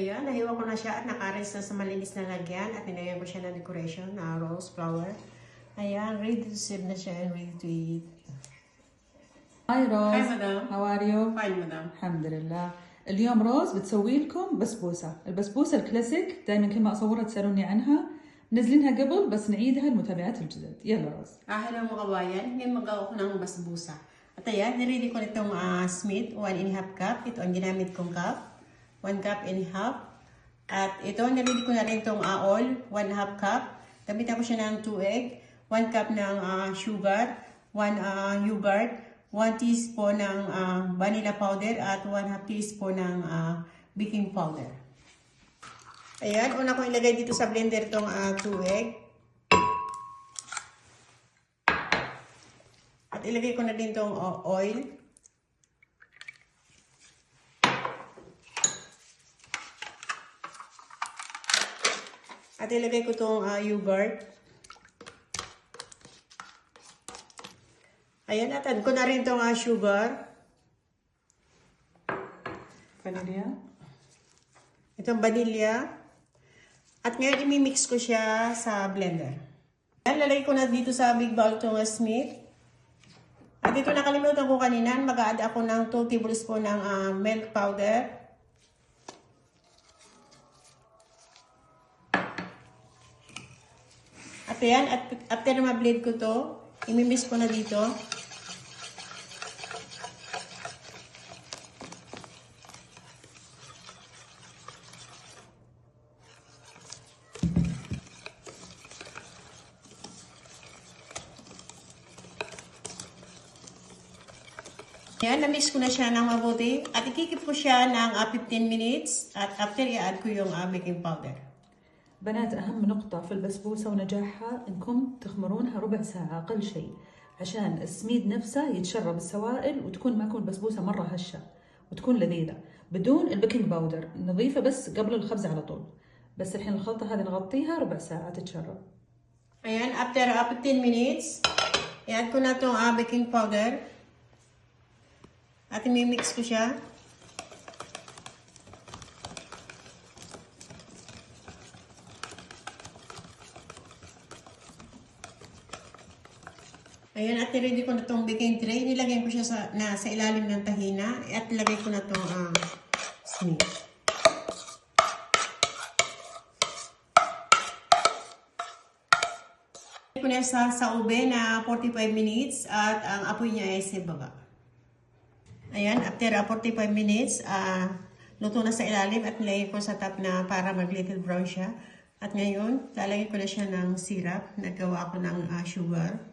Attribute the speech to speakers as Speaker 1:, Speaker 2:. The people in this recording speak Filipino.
Speaker 1: Ayan, nahiwa ko na siya at naka-arrange na sa malinis na lagyan at nilagyan ko siya ng decoration na rose flower. Ayan, ready to serve na siya and ready to eat.
Speaker 2: هاي روز.
Speaker 1: Hi, madam.
Speaker 2: How are you?
Speaker 1: Fine, madam.
Speaker 2: الحمد لله. اليوم روز بتسوي لكم بسبوسة. البسبوسة الكلاسيك دائما كل ما أصورها تسألوني عنها. منزلينها قبل بس نعيدها للمتابعات الجدد. يلا روز.
Speaker 1: Hello mga kabayan, ngayon magawa ko ng basbusa. At ayan, niready ko nitong Smith 1½ cup. Ito ang ginamit kong cup. 1½ cup. At ito, niready ko na rin itong oil, 1½ cup. Gamitan ko siya ng 2 egg, 1 cup ng sugar, 1 yogurt, 1 teaspoon ng vanilla powder, at 1/2 teaspoon ng baking powder. Ayan, una ko ilagay dito sa blender itong 2 egg. At ilagay ko na din itong oil. At ilagay ko itong yogurt. Ayan, at add ko na rin itong sugar.
Speaker 2: Vanilla.
Speaker 1: Itong vanilla. At ngayon, imimix ko siya sa blender. Ayan, lalagay ko na dito sa big bowl itong Smith. At ito nakalimutan ko kanina, mag-a-add ako ng 2 tablespoon ng milk powder. At ayan, after na ma-blend ko to, imimix ko na dito. Yan, na-mix ko na siya ng mabuti. At ikikip ko siya ng 15 minutes. At after, i-add ko yung baking powder.
Speaker 2: بنات أهم نقطة في البسبوسة ونجاحها إنكم تخمرونها ربع ساعة أقل شيء عشان السميد نفسه يتشرب السوائل وتكون معكم البسبوسة مرة هشة وتكون لذيذة بدون البيكنج باودر. نضيفه بس قبل الخبز على طول. بس الحين الخلطة هذه نغطيها ربع ساعة تتشرب.
Speaker 1: Ayan, after 15 minutes, i-add ko na itong baking powder. At imimix ko siya. Ayan, at ready ko na itong baking tray. Nilagay ko siya sa ilalim ng tahina. At ilagay ko na itong Smith. Ilagay ko na sa ube na 45 minutes at ang apoy niya ay sa baba. Ayan, after 45 minutes, luto na sa ilalim at nilagay ko sa top na para mag-little brown siya. At ngayon, lalagay ko na siya ng syrup. Nagawa ko ng sugar.